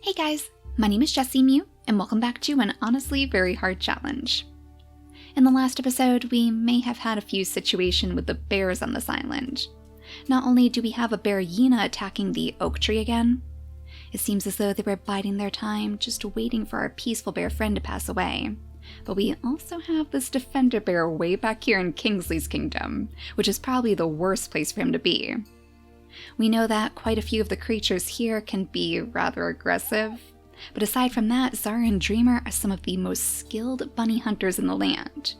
Hey guys, my name is JessiMew, and welcome back to an honestly very hard challenge. In the last episode, we may have had a few situations with the bears on this island. Not only do we have a Bearyena attacking the oak tree again, it seems as though they were biding their time, just waiting for our peaceful bear friend to pass away. But we also have this defender bear way back here in Kingsley's kingdom, which is probably the worst place for him to be. We know that quite a few of the creatures here can be rather aggressive, but aside from that, Zara and Dreamer are some of the most skilled bunny hunters in the land.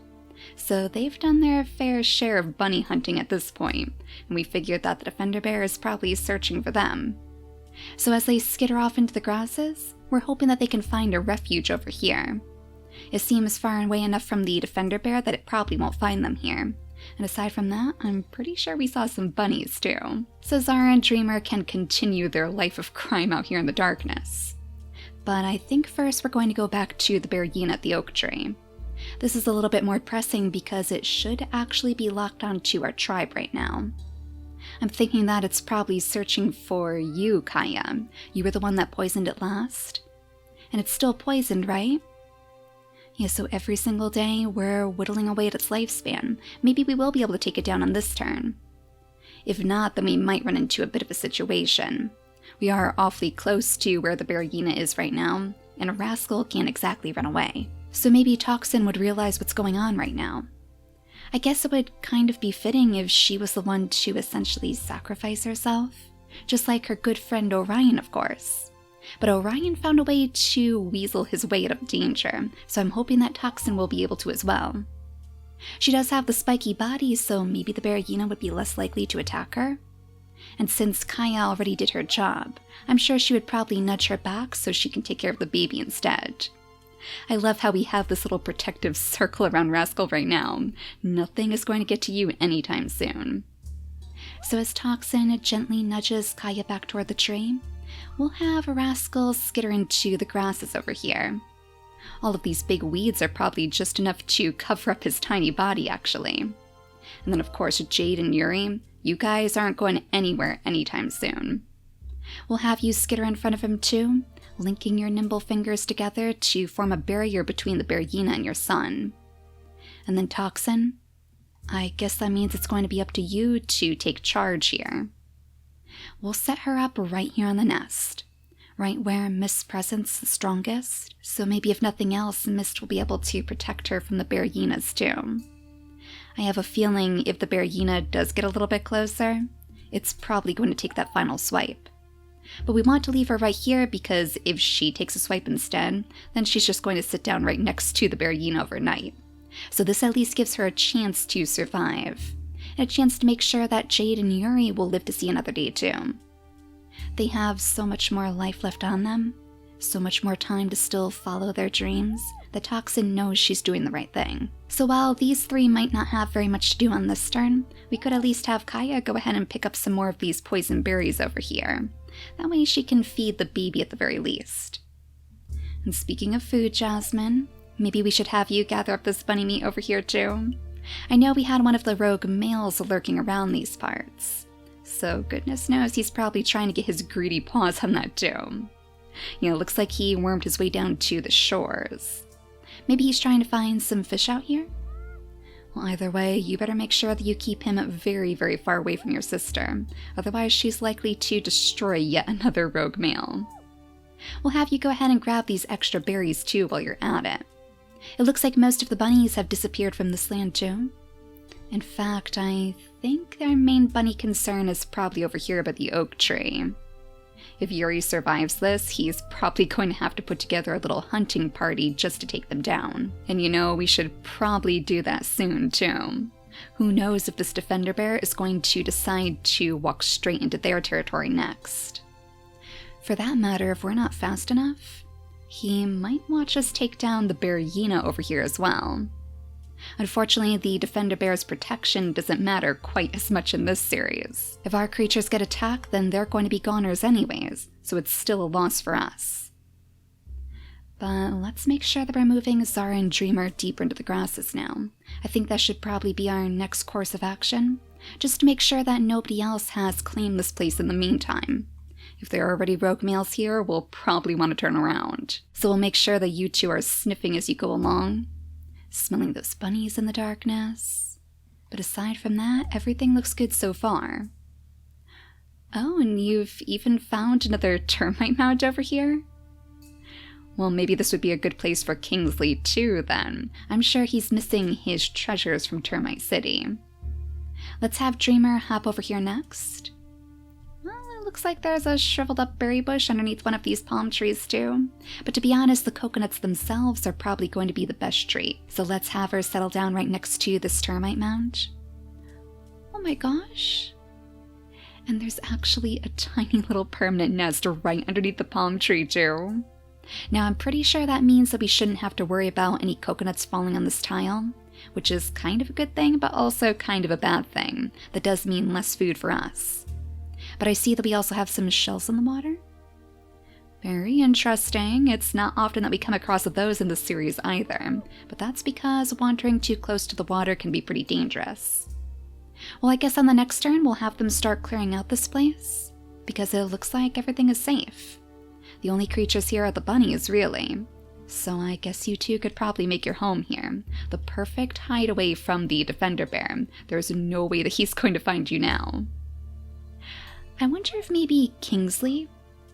So they've done their fair share of bunny hunting at this point, and we figured that the defender bear is probably searching for them. So as they skitter off into the grasses, we're hoping that they can find a refuge over here. It seems far away enough from the defender bear that it probably won't find them here. And aside from that, I'm pretty sure we saw some bunnies too. So Zara and Dreamer can continue their life of crime out here in the darkness. But I think first we're going to go back to the Bearyena at the oak tree. This is a little bit more pressing because it should actually be locked onto our tribe right now. I'm thinking that it's probably searching for you, Kaya. You were the one that poisoned it last. And it's still poisoned, right? Yeah, so every single day we're whittling away at its lifespan. Maybe we will be able to take it down on this turn. If not, then we might run into a bit of a situation. We are awfully close to where the Bearyena is right now, and a rascal can't exactly run away. So maybe Toxin would realize what's going on right now. I guess it would kind of be fitting if she was the one to essentially sacrifice herself. Just like her good friend Orion, of course. But Orion found a way to weasel his way out of danger, so I'm hoping that Toxin will be able to as well. She does have the spiky body, so maybe the Bearyena would be less likely to attack her. And since Kaya already did her job, I'm sure she would probably nudge her back so she can take care of the baby instead. I love how we have this little protective circle around Rascal right now. Nothing is going to get to you anytime soon. So as Toxin gently nudges Kaya back toward the tree, we'll have Rascal skitter into the grasses over here. All of these big weeds are probably just enough to cover up his tiny body, actually. And then of course Jade and Yuri, you guys aren't going anywhere anytime soon. We'll have you skitter in front of him too, linking your nimble fingers together to form a barrier between the Bearyena and your son. And then Toxin, I guess that means it's going to be up to you to take charge here. We'll set her up right here on the nest, right where Mist's presence is strongest, so maybe if nothing else, Mist will be able to protect her from the Bearyenas too. I have a feeling if the Bearyena does get a little bit closer, it's probably going to take that final swipe. But we want to leave her right here because if she takes a swipe instead, then she's just going to sit down right next to the Bearyena overnight. So this at least gives her a chance to survive. And a chance to make sure that Jade and Yuri will live to see another day too. They have so much more life left on them, so much more time to still follow their dreams, that Toxin knows she's doing the right thing. So while these three might not have very much to do on this turn, we could at least have Kaya go ahead and pick up some more of these poison berries over here. That way she can feed the baby at the very least. And speaking of food, Jasmine, maybe we should have you gather up this bunny meat over here too. I know we had one of the rogue males lurking around these parts, so goodness knows he's probably trying to get his greedy paws on that too. Looks like he wormed his way down to the shores. Maybe he's trying to find some fish out here? Well, either way, you better make sure that you keep him very, very far away from your sister, otherwise she's likely to destroy yet another rogue male. We'll have you go ahead and grab these extra berries too while you're at it. It looks like most of the bunnies have disappeared from this land too. In fact, I think their main bunny concern is probably over here by the oak tree. If Yuri survives this, he's probably going to have to put together a little hunting party just to take them down. And we should probably do that soon too. Who knows if this defender bear is going to decide to walk straight into their territory next. For that matter, if we're not fast enough, he might watch us take down the Bearyena over here as well. Unfortunately, the defender bear's protection doesn't matter quite as much in this series. If our creatures get attacked, then they're going to be goners anyways, so it's still a loss for us. But let's make sure that we're moving Zara and Dreamer deeper into the grasses now. I think that should probably be our next course of action, just to make sure that nobody else has claimed this place in the meantime. If there are already rogue males here, we'll probably want to turn around. So we'll make sure that you two are sniffing as you go along, smelling those bunnies in the darkness. But aside from that, everything looks good so far. Oh, and you've even found another termite mound over here? Well, maybe this would be a good place for Kingsley too, then. I'm sure he's missing his treasures from Termite City. Let's have Dreamer hop over here next. Well, it looks like there's a shriveled up berry bush underneath one of these palm trees too. But to be honest, the coconuts themselves are probably going to be the best treat. So let's have her settle down right next to this termite mound. Oh my gosh. And there's actually a tiny little permanent nest right underneath the palm tree too. Now I'm pretty sure that means that we shouldn't have to worry about any coconuts falling on this tile, which is kind of a good thing, but also kind of a bad thing. That does mean less food for us. But I see that we also have some shells in the water. Very interesting. It's not often that we come across those in the series either, but that's because wandering too close to the water can be pretty dangerous. Well, I guess on the next turn we'll have them start clearing out this place, because it looks like everything is safe. The only creatures here are the bunnies, really. So I guess you two could probably make your home here. The perfect hideaway from the Defender Bear. There's no way that he's going to find you now. I wonder if maybe Kingsley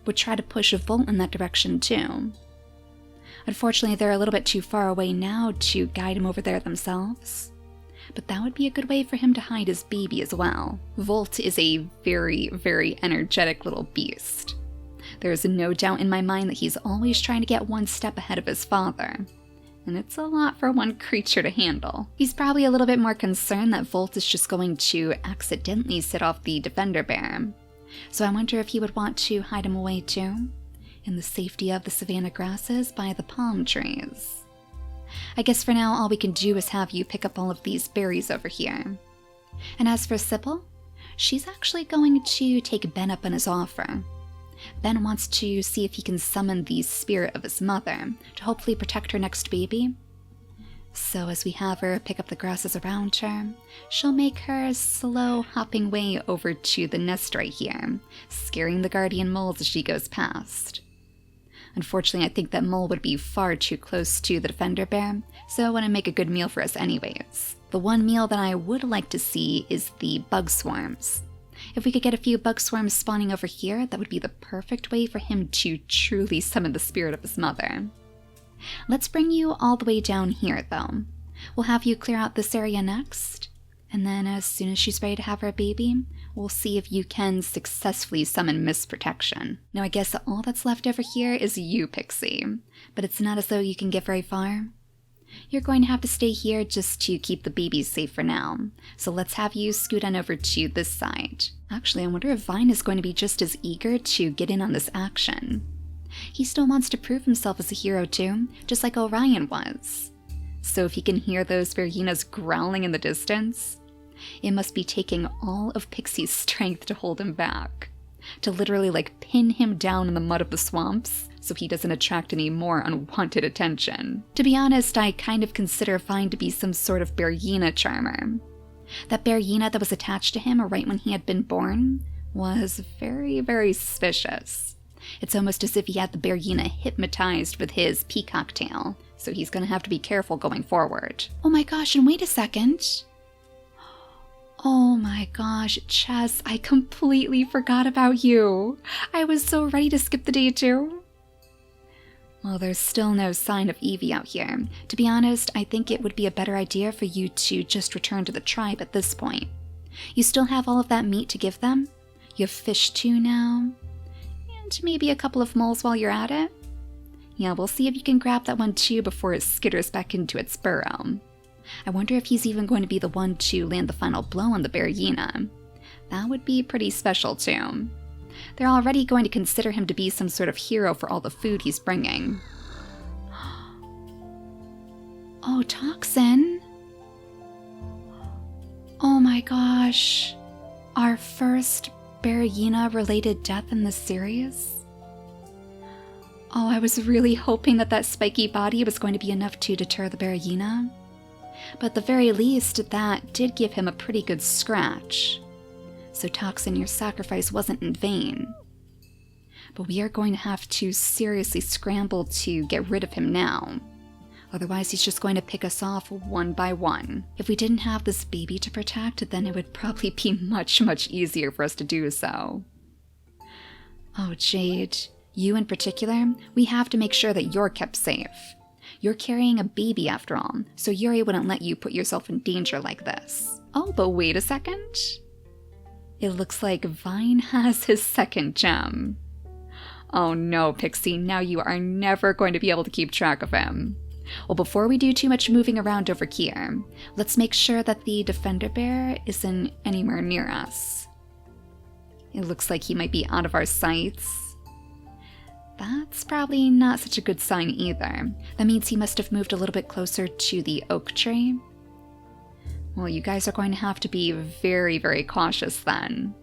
would try to push a Volt in that direction too. Unfortunately, they're a little bit too far away now to guide him over there themselves. But that would be a good way for him to hide his baby as well. Volt is a very, very energetic little beast. There is no doubt in my mind that he's always trying to get one step ahead of his father. And it's a lot for one creature to handle. He's probably a little bit more concerned that Volt is just going to accidentally sit off the Defender Bear. So I wonder if he would want to hide him away too, in the safety of the savanna grasses by the palm trees. I guess for now all we can do is have you pick up all of these berries over here. And as for Sybil, she's actually going to take Ben up on his offer. Ben wants to see if he can summon the spirit of his mother to hopefully protect her next baby. So as we have her pick up the grasses around her, she'll make her slow hopping way over to the nest right here, scaring the guardian moles as she goes past. Unfortunately, I think that mole would be far too close to the Defender Bear, so it wouldn't make a good meal for us anyways. The one meal that I would like to see is the bug swarms. If we could get a few bug swarms spawning over here, that would be the perfect way for him to truly summon the spirit of his mother. Let's bring you all the way down here, though. We'll have you clear out this area next, and then as soon as she's ready to have her baby, we'll see if you can successfully summon Mist Protection. Now I guess all that's left over here is you, Pixie, but it's not as though you can get very far. You're going to have to stay here just to keep the babies safe for now, so let's have you scoot on over to this side. Actually, I wonder if Vine is going to be just as eager to get in on this action. He still wants to prove himself as a hero too, just like Orion was. So if he can hear those Bearyenas growling in the distance, it must be taking all of Pixie's strength to hold him back. To literally pin him down in the mud of the swamps so he doesn't attract any more unwanted attention. To be honest, I kind of consider Vine to be some sort of Bearyena charmer. That Bearyena that was attached to him right when he had been born was very, very suspicious. It's almost as if he had the Bearyena hypnotized with his peacock tail, so he's gonna have to be careful going forward. Oh my gosh, and wait a second. Oh my gosh, Chess, I completely forgot about you. I was so ready to skip the day too. Well, there's still no sign of Evie out here. To be honest, I think it would be a better idea for you to just return to the tribe at this point. You still have all of that meat to give them. You have fish too now. And maybe a couple of moles while you're at it. Yeah, we'll see if you can grab that one too before it skitters back into its burrow. I wonder if he's even going to be the one to land the final blow on the Bearyena. That would be pretty special too. They're already going to consider him to be some sort of hero for all the food he's bringing. Oh, Toxin! Oh my gosh. Our first Bearyena-related death in this series? Oh, I was really hoping that that spiky body was going to be enough to deter the Bearyena. But at the very least, that did give him a pretty good scratch. So Toxin, your sacrifice wasn't in vain. but we are going to have to seriously scramble to get rid of him now. Otherwise, he's just going to pick us off one by one. If we didn't have this baby to protect, then it would probably be much, much easier for us to do so. Oh, Jade, you in particular, we have to make sure that you're kept safe. You're carrying a baby after all, so Yuri wouldn't let you put yourself in danger like this. Oh, but wait a second. It looks like Vine has his second gem. Oh no, Pixie, now you are never going to be able to keep track of him. Well, before we do too much moving around over here, let's make sure that the Defender Bear isn't anywhere near us. It looks like he might be out of our sights. That's probably not such a good sign either. That means he must have moved a little bit closer to the oak tree. Well, you guys are going to have to be very, very cautious then.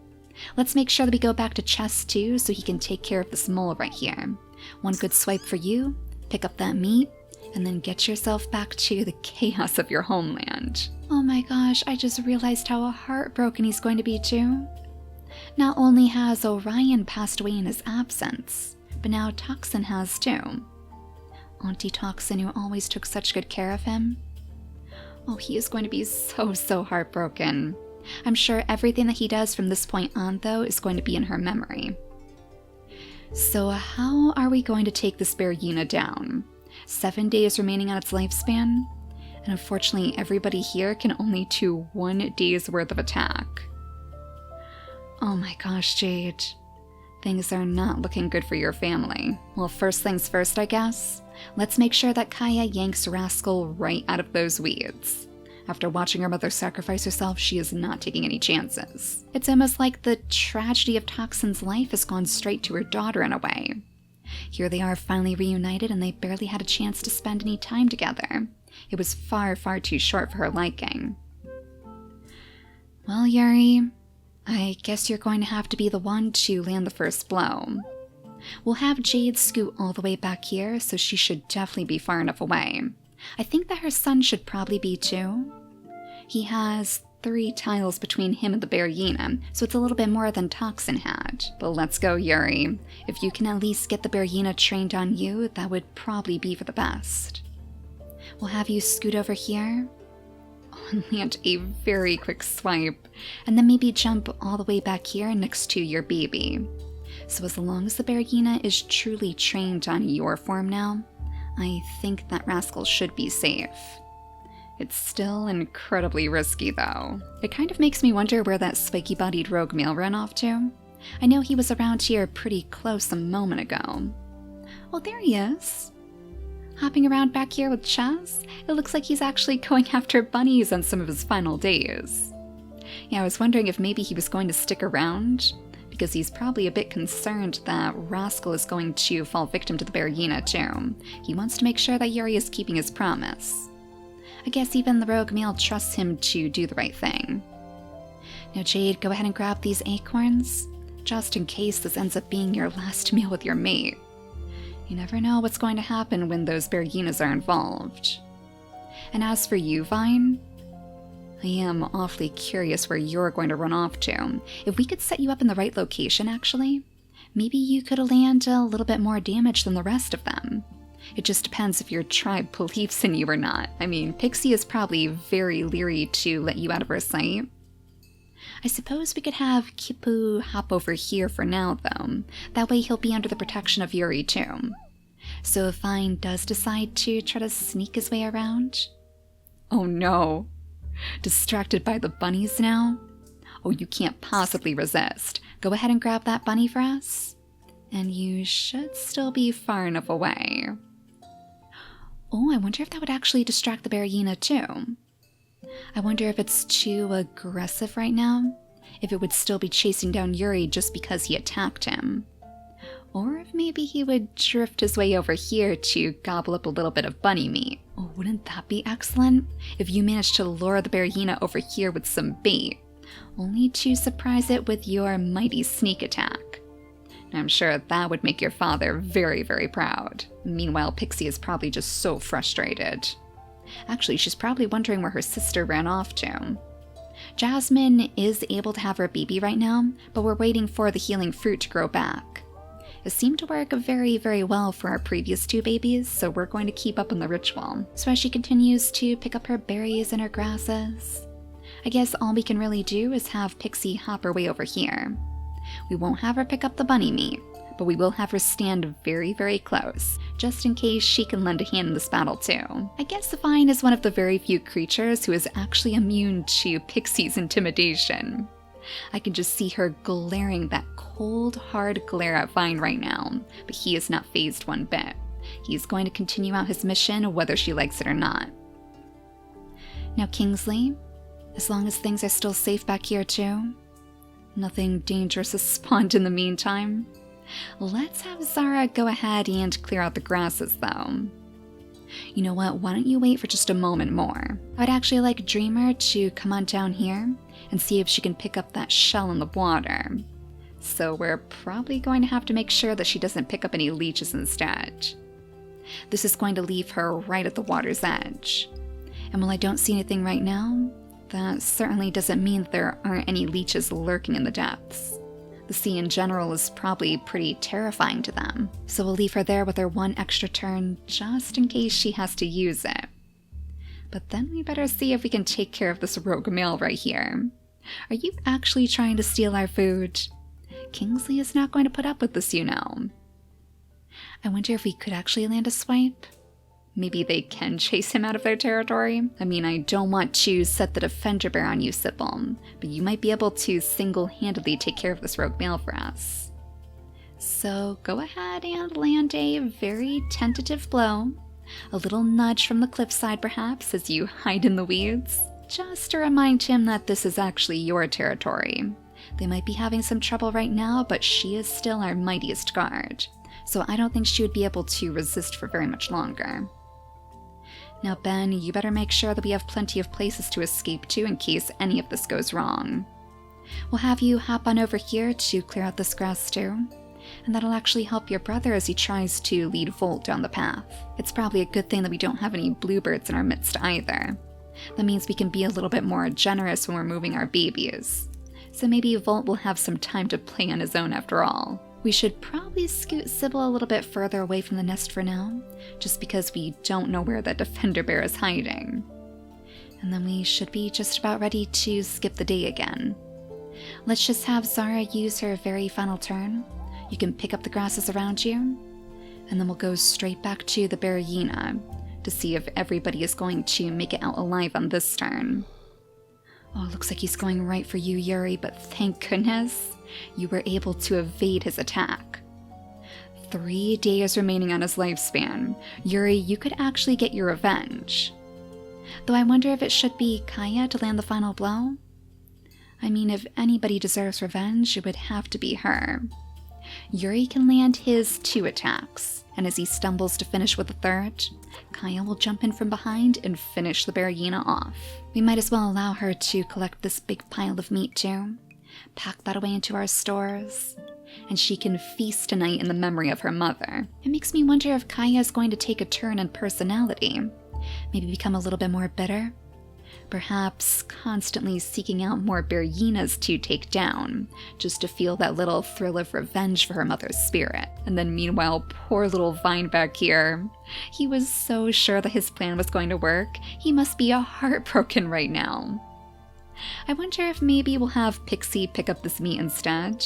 Let's make sure that we go back to Chest too, so he can take care of this mole right here. One good swipe for you, pick up that meat, and then get yourself back to the chaos of your homeland. Oh my gosh, I just realized how heartbroken he's going to be too. Not only has Orion passed away in his absence, but now Toxin has too. Auntie Toxin, who always took such good care of him. Oh, he is going to be so heartbroken. I'm sure everything that he does from this point on, though, is going to be in her memory. So how are we going to take this Bearyena down? 7 days remaining on its lifespan, and unfortunately everybody here can only do 1 day's worth of attack. Oh my gosh, Jade. Things are not looking good for your family. Well, first things first, I guess. Let's make sure that Kaya yanks Rascal right out of those weeds. After watching her mother sacrifice herself, she is not taking any chances. It's almost like the tragedy of Toxin's life has gone straight to her daughter in a way. Here they are finally reunited, and they barely had a chance to spend any time together. It was far too short for her liking. Well, Yuri, I guess you're going to have to be the one to land the first blow. We'll have Jade scoot all the way back here, so she should definitely be far enough away. I think that her son should probably be too. He has 3 tiles between him and the Bearyena, so it's a little bit more than Toxin had. But let's go, Yuri. If you can at least get the Bearyena trained on you, that would probably be for the best. We'll have you scoot over here, and land a very quick swipe, and then maybe jump all the way back here next to your baby. So as long as the Bearyena is truly trained on your form now, I think that Rascal should be safe. It's still incredibly risky though. It kind of makes me wonder where that spiky-bodied rogue male ran off to. I know he was around here pretty close a moment ago. Oh, there he is. Hopping around back here with Chess? It looks like he's actually going after bunnies on some of his final days. Yeah, I was wondering if maybe he was going to stick around, because he's probably a bit concerned that Rascal is going to fall victim to the Bearyena too. He wants to make sure that Yuri is keeping his promise. I guess even the rogue male trusts him to do the right thing. Now Jade, go ahead and grab these acorns, just in case this ends up being your last meal with your mate. You never know what's going to happen when those Bearyenas are involved. And as for you, Vine, I am awfully curious where you're going to run off to. If we could set you up in the right location, actually, maybe you could land a little bit more damage than the rest of them. It just depends if your tribe believes in you or not. I mean, Pixie is probably very leery to let you out of her sight. I suppose we could have Kipu hop over here for now, though. That way he'll be under the protection of Yuri, too. So if Vine does decide to try to sneak his way around... Oh no! Distracted by the bunnies now? Oh, you can't possibly resist. Go ahead and grab that bunny for us. And you should still be far enough away. Oh, I wonder if that would actually distract the Bearyena too. I wonder if it's too aggressive right now, if it would still be chasing down Yuri just because he attacked him. Or if maybe he would drift his way over here to gobble up a little bit of bunny meat. Oh, wouldn't that be excellent? If you managed to lure the Bearyena over here with some bait, only to surprise it with your mighty sneak attack. I'm sure that would make your father very proud. Meanwhile, Pixie is probably just so frustrated. Actually, she's probably wondering where her sister ran off to. Jasmine is able to have her baby right now, but we're waiting for the healing fruit to grow back. This seemed to work very, very well for our previous 2 babies, so we're going to keep up on the ritual. So as she continues to pick up her berries and her grasses, I guess all we can really do is have Pixie hop her way over here. We won't have her pick up the bunny meat, but we will have her stand very, very close, just in case she can lend a hand in this battle too. I guess Vine is one of the very few creatures who is actually immune to Pixie's intimidation. I can just see her glaring that cold, hard glare at Vine right now, but he is not fazed one bit. He's going to continue out his mission whether she likes it or not. Now Kingsley, as long as things are still safe back here too, nothing dangerous has spawned in the meantime, let's have Zara go ahead and clear out the grasses though. You know what, why don't you wait for just a moment more? I'd actually like Dreamer to come on down here and see if she can pick up that shell in the water. So we're probably going to have to make sure that she doesn't pick up any leeches instead. This is going to leave her right at the water's edge. And while I don't see anything right now, that certainly doesn't mean that there aren't any leeches lurking in the depths. The sea in general is probably pretty terrifying to them, so we'll leave her there with her 1 extra turn just in case she has to use it. But then we better see if we can take care of this rogue male right here. Are you actually trying to steal our food? Kingsley is not going to put up with this, you know. I wonder if we could actually land a swipe? Maybe they can chase him out of their territory? I mean, I don't want to set the defender bear on you, Sybil, but you might be able to single-handedly take care of this rogue male for us. So go ahead and land a very tentative blow. A little nudge from the cliffside perhaps as you hide in the weeds, just to remind him that this is actually your territory. They might be having some trouble right now, but she is still our mightiest guard, so I don't think she would be able to resist for very much longer. Now Ben, you better make sure that we have plenty of places to escape to in case any of this goes wrong. We'll have you hop on over here to clear out this grass too, and that'll actually help your brother as he tries to lead Volt down the path. It's probably a good thing that we don't have any bluebirds in our midst either. That means we can be a little bit more generous when we're moving our babies. So maybe Volt will have some time to play on his own after all. We should probably scoot Sybil a little bit further away from the nest for now, just because we don't know where that defender bear is hiding. And then we should be just about ready to skip the day again. Let's just have Zara use her very final turn. You can pick up the grasses around you, and then we'll go straight back to the Bearyena to see if everybody is going to make it out alive on this turn. Oh, looks like he's going right for you, Yuri, but thank goodness you were able to evade his attack. 3 days remaining on his lifespan. Yuri, you could actually get your revenge. Though I wonder if it should be Kaya to land the final blow? I mean, if anybody deserves revenge, it would have to be her. Yuri can land his 2 attacks, and as he stumbles to finish with the 3rd, Kaya will jump in from behind and finish the Bearyena off. We might as well allow her to collect this big pile of meat too, pack that away into our stores, and she can feast tonight in the memory of her mother. It makes me wonder if Kaya is going to take a turn in personality, maybe become a little bit more bitter. Perhaps constantly seeking out more Bearyenas to take down, just to feel that little thrill of revenge for her mother's spirit. And then meanwhile, poor little Vine back here. He was so sure that his plan was going to work, he must be heartbroken right now. I wonder if maybe we'll have Pixie pick up this meat instead.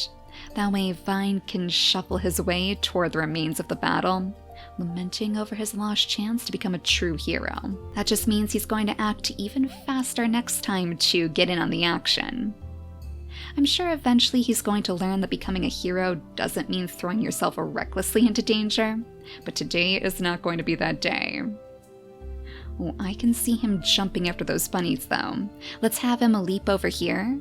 That way Vine can shuffle his way toward the remains of the battle, lamenting over his lost chance to become a true hero. That just means he's going to act even faster next time to get in on the action. I'm sure eventually he's going to learn that becoming a hero doesn't mean throwing yourself recklessly into danger, but today is not going to be that day. Oh, I can see him jumping after those bunnies though. Let's have him leap over here.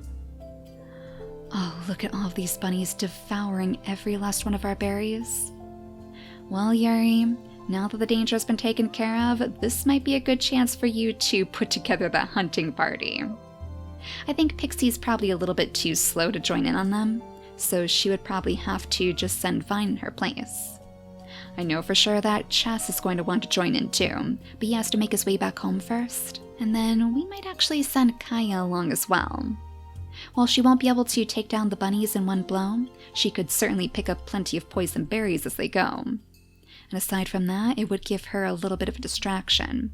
Oh, look at all of these bunnies devouring every last one of our berries. Well, Yuri, now that the danger has been taken care of, this might be a good chance for you to put together that hunting party. I think Pixie's probably a little bit too slow to join in on them, so she would probably have to just send Vine in her place. I know for sure that Chess is going to want to join in too, but he has to make his way back home first, and then we might actually send Kaya along as well. While she won't be able to take down the bunnies in one blow, she could certainly pick up plenty of poison berries as they go. And aside from that, it would give her a little bit of a distraction.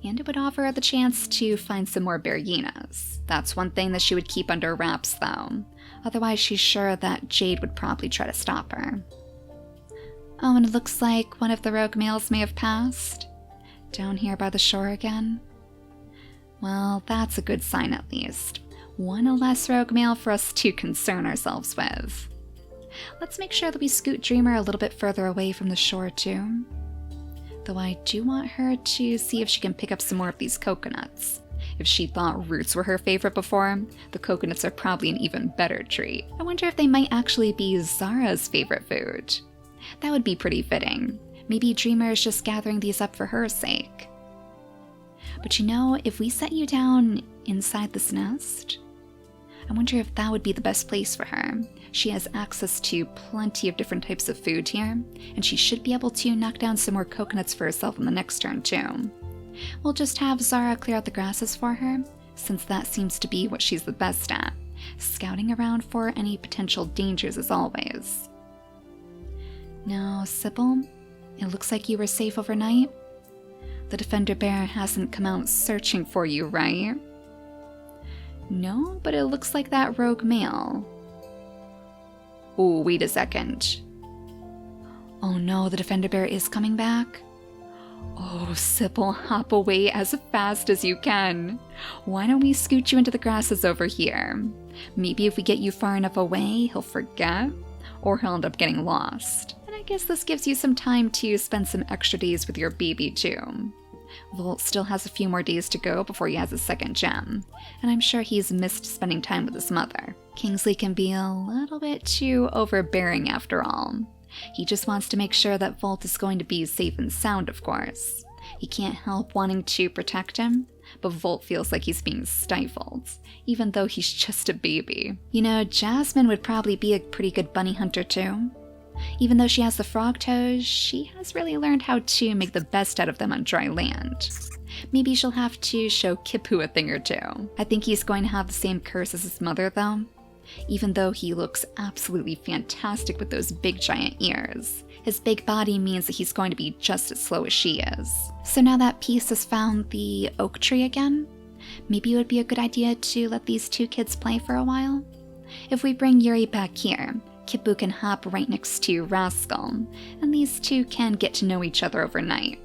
And it would offer her the chance to find some more Bearyenas. That's one thing that she would keep under wraps though. Otherwise, she's sure that Jade would probably try to stop her. Oh, and it looks like one of the rogue males may have passed. Down here by the shore again. Well, that's a good sign at least. One less rogue male for us to concern ourselves with. Let's make sure that we scoot Dreamer a little bit further away from the shore too. Though I do want her to see if she can pick up some more of these coconuts. If she thought roots were her favorite before, the coconuts are probably an even better treat. I wonder if they might actually be Zara's favorite food. That would be pretty fitting. Maybe Dreamer is just gathering these up for her sake. But you know, if we set you down inside this nest, I wonder if that would be the best place for her. She has access to plenty of different types of food here, and she should be able to knock down some more coconuts for herself in the next turn too. We'll just have Zara clear out the grasses for her, since that seems to be what she's the best at, scouting around for any potential dangers as always. Now, Sybil, it looks like you were safe overnight. The Defender Bear hasn't come out searching for you, right? No, but it looks like that rogue male. Oh, wait a second. Oh no, the Defender Bear is coming back? Oh, Sybil, hop away as fast as you can. Why don't we scoot you into the grasses over here? Maybe if we get you far enough away, he'll forget, or he'll end up getting lost. And I guess this gives you some time to spend some extra days with your baby too. Volt still has a few more days to go before he has his second gem, and I'm sure he's missed spending time with his mother. Kingsley can be a little bit too overbearing after all. He just wants to make sure that Volt is going to be safe and sound, of course. He can't help wanting to protect him, but Volt feels like he's being stifled, even though he's just a baby. You know, Jasmine would probably be a pretty good bunny hunter too. Even though she has the frog toes, she has really learned how to make the best out of them on dry land. Maybe she'll have to show Kipu a thing or two. I think he's going to have the same curse as his mother though. Even though he looks absolutely fantastic with those big giant ears, his big body means that he's going to be just as slow as she is. So now that Peace has found the oak tree again, maybe it would be a good idea to let these two kids play for a while. If we bring Yuri back here, Kipu can hop right next to Rascal, and these two can get to know each other overnight.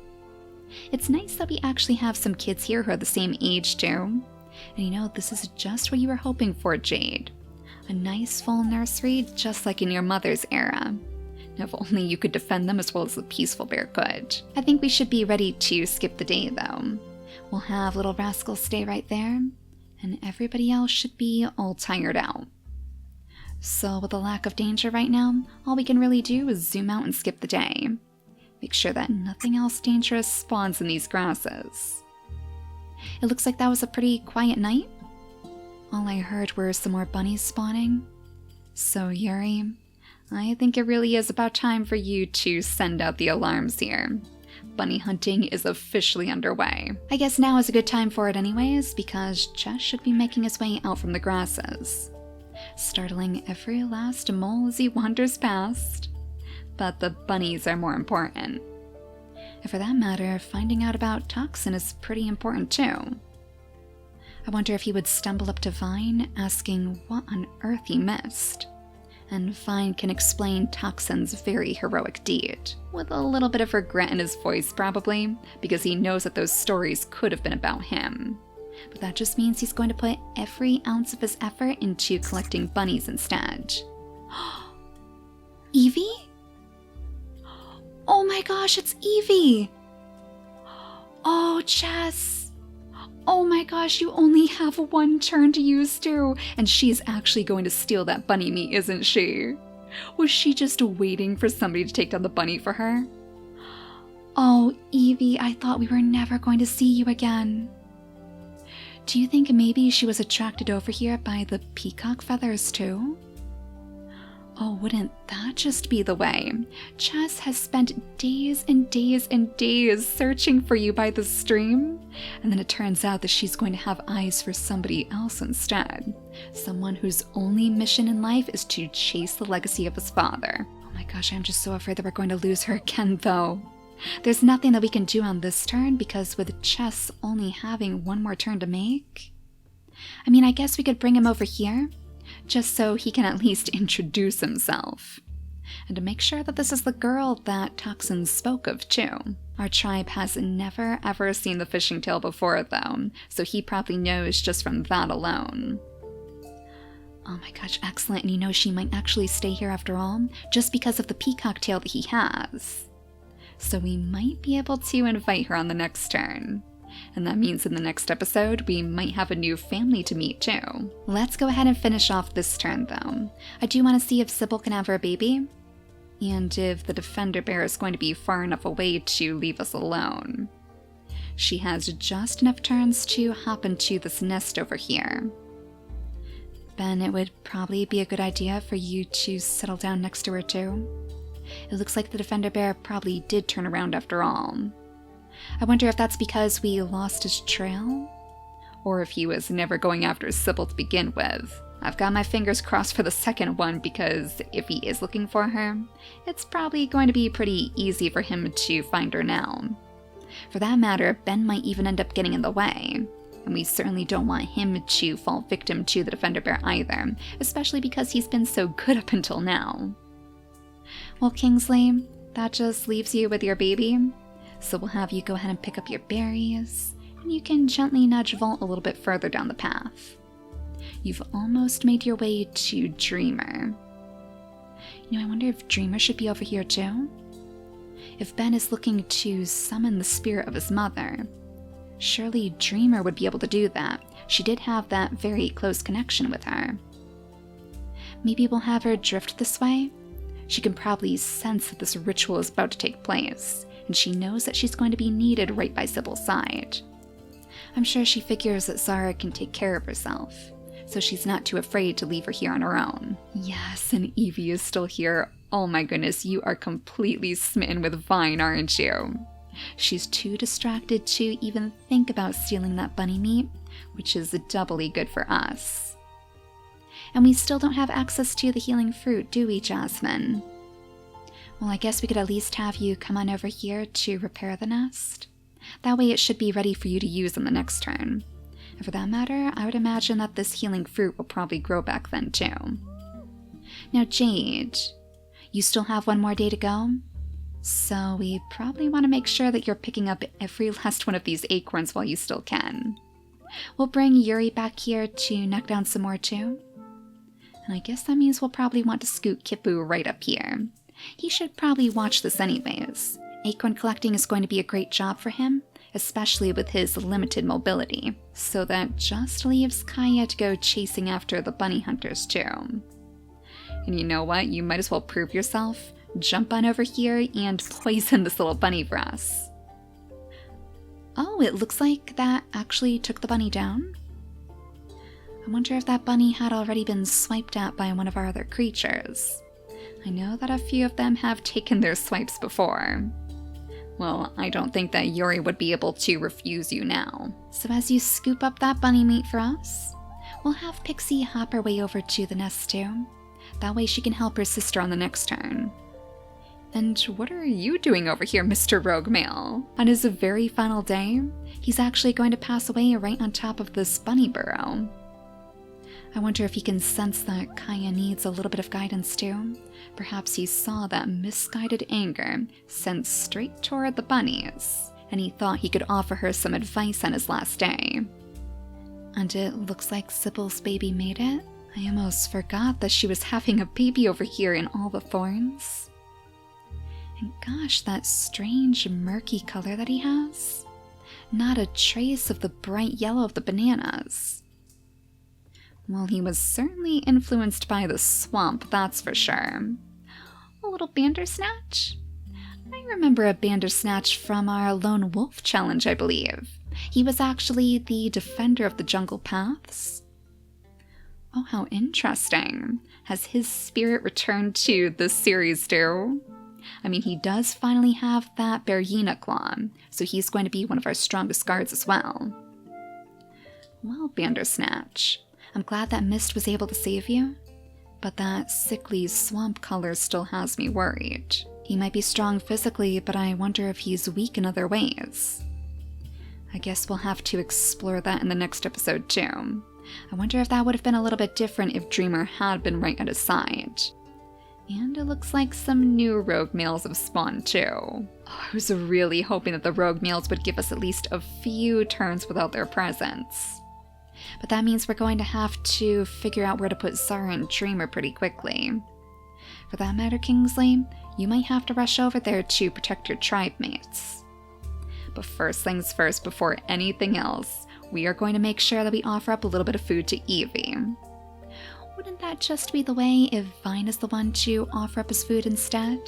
It's nice that we actually have some kids here who are the same age too. And you know, this is just what you were hoping for, Jade. A nice full nursery, just like in your mother's era. Now, if only you could defend them as well as the Peaceful Bear could. I think we should be ready to skip the day though. We'll have little Rascal stay right there, and everybody else should be all tired out. So with a lack of danger right now, all we can really do is zoom out and skip the day. Make sure that nothing else dangerous spawns in these grasses. It looks like that was a pretty quiet night. All I heard were some more bunnies spawning. So Yuri, I think it really is about time for you to send out the alarms here. Bunny hunting is officially underway. I guess now is a good time for it anyways, because Jess should be making his way out from the grasses, startling every last mole as he wanders past. But the bunnies are more important. And for that matter, finding out about Toxin is pretty important too. I wonder if he would stumble up to Vine, asking what on earth he missed. And Vine can explain Toxin's very heroic deed, with a little bit of regret in his voice probably, because he knows that those stories could have been about him. But that just means he's going to put every ounce of his effort into collecting bunnies instead. Evie? Oh my gosh, it's Evie! Oh, Jess! Oh my gosh, you only have one turn to use too, and she's actually going to steal that bunny meat, isn't she? Was she just waiting for somebody to take down the bunny for her? Oh, Evie, I thought we were never going to see you again. Do you think maybe she was attracted over here by the peacock feathers too? Oh, wouldn't that just be the way? Jess has spent days and days and days searching for you by the stream, and then it turns out that she's going to have eyes for somebody else instead. Someone whose only mission in life is to chase the legacy of his father. Oh my gosh, I'm just so afraid that we're going to lose her again, though. There's nothing that we can do on this turn, because with Jess only having one more turn to make... I mean, I guess we could bring him over here, just so he can at least introduce himself. And to make sure that this is the girl that Toxin spoke of too. Our tribe has never ever seen the fishing tail before though, so he probably knows just from that alone. Oh my gosh, excellent, and you know she might actually stay here after all, just because of the peacock tail that he has. So we might be able to invite her on the next turn. And that means in the next episode, we might have a new family to meet too. Let's go ahead and finish off this turn though. I do want to see if Sybil can have her baby, and if the Defender Bear is going to be far enough away to leave us alone. She has just enough turns to hop into this nest over here. Ben, it would probably be a good idea for you to settle down next to her too. It looks like the Defender Bear probably did turn around after all. I wonder if that's because we lost his trail? Or if he was never going after Sybil to begin with. I've got my fingers crossed for the second one, because if he is looking for her, it's probably going to be pretty easy for him to find her now. For that matter, Ben might even end up getting in the way. And we certainly don't want him to fall victim to the Defender Bear either, especially because he's been so good up until now. Well, Kingsley, that just leaves you with your baby. So we'll have you go ahead and pick up your berries, and you can gently nudge Volt a little bit further down the path. You've almost made your way to Dreamer. You know, I wonder if Dreamer should be over here too? If Ben is looking to summon the spirit of his mother, surely Dreamer would be able to do that. She did have that very close connection with her. Maybe we'll have her drift this way? She can probably sense that this ritual is about to take place, and she knows that she's going to be needed right by Sybil's side. I'm sure she figures that Zara can take care of herself, so she's not too afraid to leave her here on her own. Yes, and Evie is still here. Oh my goodness, you are completely smitten with Vine, aren't you? She's too distracted to even think about stealing that bunny meat, which is doubly good for us. And we still don't have access to the healing fruit, do we, Jasmine? Well, I guess we could at least have you come on over here to repair the nest. That way it should be ready for you to use on the next turn. And for that matter, I would imagine that this healing fruit will probably grow back then too. Now Jade, you still have one more day to go, so we probably want to make sure that you're picking up every last one of these acorns while you still can. We'll bring Yuri back here to knock down some more too. And I guess that means we'll probably want to scoot Kipu right up here. He should probably watch this anyways. Acorn collecting is going to be a great job for him, especially with his limited mobility. So that just leaves Kaya to go chasing after the bunny hunters too. And you know what? You might as well prove yourself. Jump on over here and poison this little bunny for us. Oh, it looks like that actually took the bunny down. I wonder if that bunny had already been swiped at by one of our other creatures. I know that a few of them have taken their swipes before. Well, I don't think that Yuri would be able to refuse you now. So as you scoop up that bunny meat for us, we'll have Pixie hop her way over to the nest too. That way she can help her sister on the next turn. And what are you doing over here, Mr. Rogue Male? On his very final day, he's actually going to pass away right on top of this bunny burrow. I wonder if he can sense that Kaya needs a little bit of guidance too. Perhaps he saw that misguided anger sent straight toward the bunnies, and he thought he could offer her some advice on his last day. And it looks like Sybil's baby made it. I almost forgot that she was having a baby over here in all the thorns. And gosh, that strange murky color that he has. Not a trace of the bright yellow of the bananas. Well, he was certainly influenced by the swamp, that's for sure. A little Bandersnatch? I remember a Bandersnatch from our Lone Wolf challenge, I believe. He was actually the defender of the jungle paths. Oh, how interesting. Has his spirit returned to this series too? I mean, he does finally have that Bearyena claw, so he's going to be one of our strongest guards as well. Well, Bandersnatch, I'm glad that Mist was able to save you, but that sickly swamp color still has me worried. He might be strong physically, but I wonder if he's weak in other ways. I guess we'll have to explore that in the next episode too. I wonder if that would have been a little bit different if Dreamer had been right at his side. And it looks like some new rogue males have spawned too. Oh, I was really hoping that the rogue males would give us at least a few turns without their presence. But that means we're going to have to figure out where to put Zara and Dreamer pretty quickly. For that matter, Kingsley, you might have to rush over there to protect your tribe mates. But first things first, before anything else, we are going to make sure that we offer up a little bit of food to Evie. Wouldn't that just be the way if Vine is the one to offer up his food instead?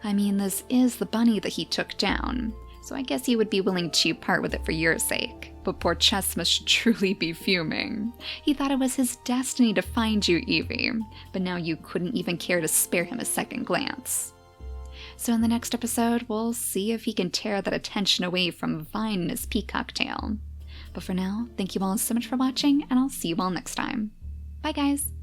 I mean, this is the bunny that he took down, so I guess he would be willing to part with it for your sake. But poor Chess must truly be fuming. He thought it was his destiny to find you, Evie, but now you couldn't even care to spare him a second glance. So in the next episode, we'll see if he can tear that attention away from Vine and his peacock tail. But for now, thank you all so much for watching, and I'll see you all next time. Bye guys!